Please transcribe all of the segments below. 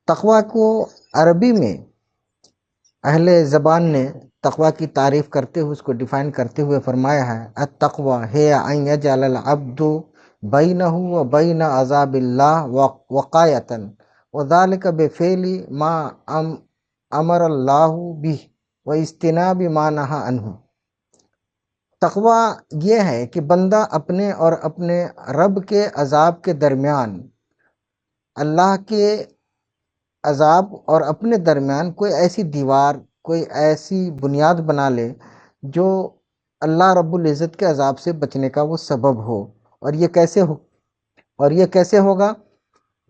تقوی کو عربی میں اہل زبان نے تقوی کی تعریف کرتے ہوئے اس کو ڈیفائن کرتے ہوئے فرمایا ہے التقوی ہے ان یجعل العبد بینہ و بین عذاب اللہ وقایۃ وذالک بفعل ما امر اللہ بہ واجتناب ما نہی عنہ۔ تقوی یہ ہے کہ بندہ اپنے اور اپنے رب کے عذاب کے درمیان، اللہ کے عذاب اور اپنے درمیان کوئی ایسی دیوار، کوئی ایسی بنیاد بنا لے جو اللہ رب العزت کے عذاب سے بچنے کا وہ سبب ہو۔ اور یہ کیسے ہوگا؟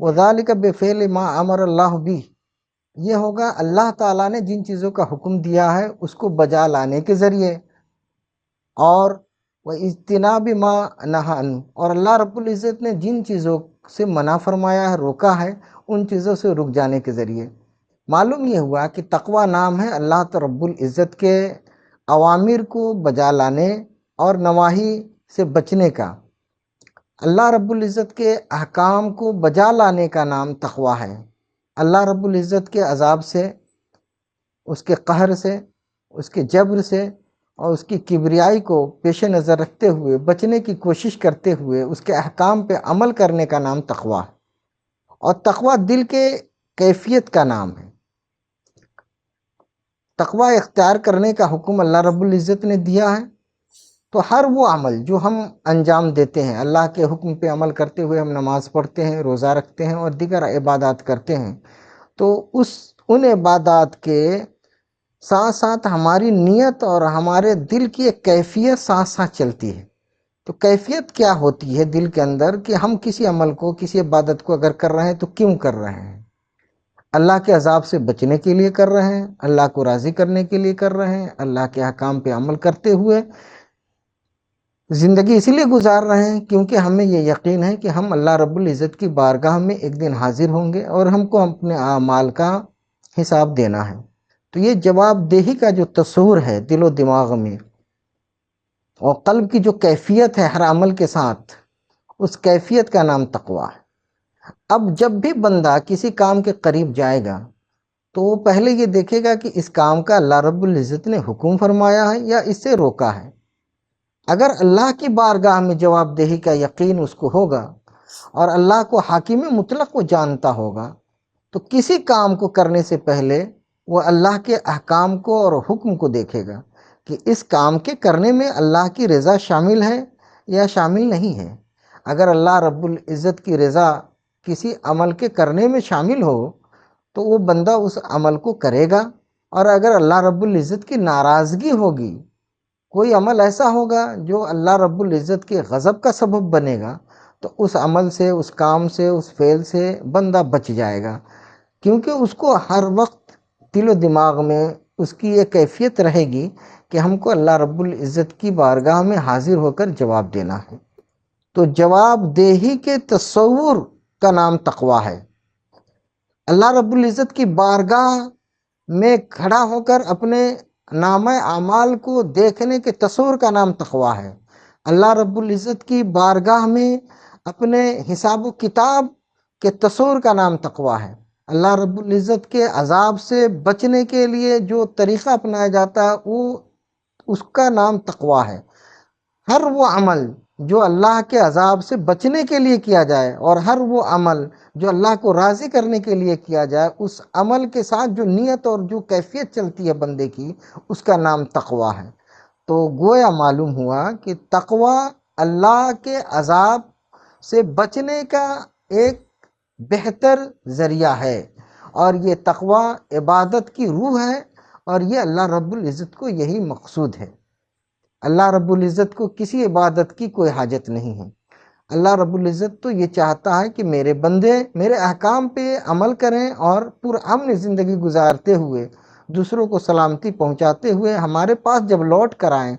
وَذَلِكَ بِفِعْلِ مَا أَمَرَ اللَّهُ بِهِ، یہ ہوگا اللہ تعالیٰ نے جن چیزوں کا حکم دیا ہے اس کو بجا لانے کے ذریعے، اور وَاجْتِنَابِ مَا نَهَى عَنْهُ، اور اللہ رب العزت نے جن چیزوں سے منع فرمایا ہے، روکا ہے، ان چیزوں سے رک جانے کے ذریعے۔ معلوم یہ ہوا کہ تقوی نام ہے اللہ رب العزت کے اوامر کو بجا لانے اور نواہی سے بچنے کا۔ اللہ رب العزت کے احکام کو بجا لانے کا نام تقوی ہے۔ اللہ رب العزت کے عذاب سے، اس کے قہر سے، اس کے جبر سے اور اس کی کبریائی کو پیش نظر رکھتے ہوئے بچنے کی کوشش کرتے ہوئے اس کے احکام پہ عمل کرنے کا نام تقوی ہے۔ اور تقوی دل کے کیفیت کا نام ہے۔ تقوی اختیار کرنے کا حکم اللہ رب العزت نے دیا ہے، تو ہر وہ عمل جو ہم انجام دیتے ہیں، اللہ کے حکم پہ عمل کرتے ہوئے ہم نماز پڑھتے ہیں، روزہ رکھتے ہیں اور دیگر عبادات کرتے ہیں، تو ان عبادات کے ساتھ ساتھ ہماری نیت اور ہمارے دل کی ایک کیفیت ساتھ ساتھ چلتی ہے۔ تو کیفیت کیا ہوتی ہے دل کے اندر کہ ہم کسی عمل کو، کسی عبادت کو اگر کر رہے ہیں تو کیوں کر رہے ہیں؟ اللہ کے عذاب سے بچنے کے لیے کر رہے ہیں، اللہ کو راضی کرنے کے لیے کر رہے ہیں، اللہ کے احکام پہ عمل کرتے ہوئے زندگی اسی لیے گزار رہے ہیں کیونکہ ہمیں یہ یقین ہے کہ ہم اللہ رب العزت کی بارگاہ میں ایک دن حاضر ہوں گے اور ہم کو اپنے اعمال کا حساب دینا ہے۔ تو یہ جواب دہی کا جو تصور ہے دل و دماغ میں اور قلب کی جو کیفیت ہے ہر عمل کے ساتھ، اس کیفیت کا نام تقوی ہے۔ اب جب بھی بندہ کسی کام کے قریب جائے گا تو وہ پہلے یہ دیکھے گا کہ اس کام کا اللہ رب العزت نے حکم فرمایا ہے یا اس سے روکا ہے۔ اگر اللہ کی بارگاہ میں جواب دہی کا یقین اس کو ہوگا اور اللہ کو حاکم مطلق کو جانتا ہوگا، تو کسی کام کو کرنے سے پہلے وہ اللہ کے احکام کو اور حکم کو دیکھے گا کہ اس کام کے کرنے میں اللہ کی رضا شامل ہے یا شامل نہیں ہے۔ اگر اللہ رب العزت کی رضا کسی عمل کے کرنے میں شامل ہو تو وہ بندہ اس عمل کو کرے گا، اور اگر اللہ رب العزت کی ناراضگی ہوگی، کوئی عمل ایسا ہوگا جو اللہ رب العزت کے غضب کا سبب بنے گا، تو اس عمل سے، اس کام سے، اس فعل سے بندہ بچ جائے گا، کیونکہ اس کو ہر وقت دل و دماغ میں اس کی یہ کیفیت رہے گی کہ ہم کو اللہ رب العزت کی بارگاہ میں حاضر ہو کر جواب دینا ہے۔ تو جواب دہی کے تصور کا نام تقوی ہے۔ اللہ رب العزت کی بارگاہ میں کھڑا ہو کر اپنے نامہ اعمال کو دیکھنے کے تصور کا نام تقوی ہے۔ اللہ رب العزت کی بارگاہ میں اپنے حساب و کتاب کے تصور کا نام تقوی ہے۔ اللہ رب العزت کے عذاب سے بچنے کے لیے جو طریقہ اپنایا جاتا ہے اس کا نام تقوی ہے۔ ہر وہ عمل جو اللہ کے عذاب سے بچنے کے لیے کیا جائے اور ہر وہ عمل جو اللہ کو راضی کرنے کے لیے کیا جائے، اس عمل کے ساتھ جو نیت اور جو کیفیت چلتی ہے بندے کی، اس کا نام تقوی ہے۔ تو گویا معلوم ہوا کہ تقوی اللہ کے عذاب سے بچنے کا ایک بہتر ذریعہ ہے، اور یہ تقوی عبادت کی روح ہے، اور یہ اللہ رب العزت کو یہی مقصود ہے۔ اللہ رب العزت کو کسی عبادت کی کوئی حاجت نہیں ہے۔ اللہ رب العزت تو یہ چاہتا ہے کہ میرے بندے میرے احکام پہ عمل کریں اور پرامن زندگی گزارتے ہوئے، دوسروں کو سلامتی پہنچاتے ہوئے ہمارے پاس جب لوٹ کر آئیں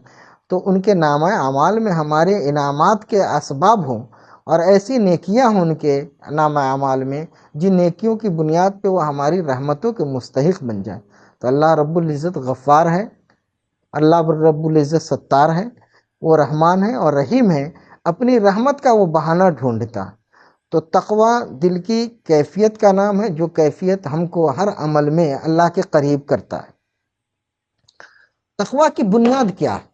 تو ان کے نامہ اعمال میں ہمارے انعامات کے اسباب ہوں، اور ایسی نیکیاں ہوں ان کے نامہ اعمال میں جن نیکیوں کی بنیاد پہ وہ ہماری رحمتوں کے مستحق بن جائیں۔ تو اللہ رب العزت غفار ہے، اللہ رب العزت ستار ہے، وہ رحمان ہے اور رحیم ہے، اپنی رحمت کا وہ بہانہ ڈھونڈتا۔ تو تقوی دل کی کیفیت کا نام ہے، جو کیفیت ہم کو ہر عمل میں اللہ کے قریب کرتا ہے۔ تقوی کی بنیاد کیا ہے؟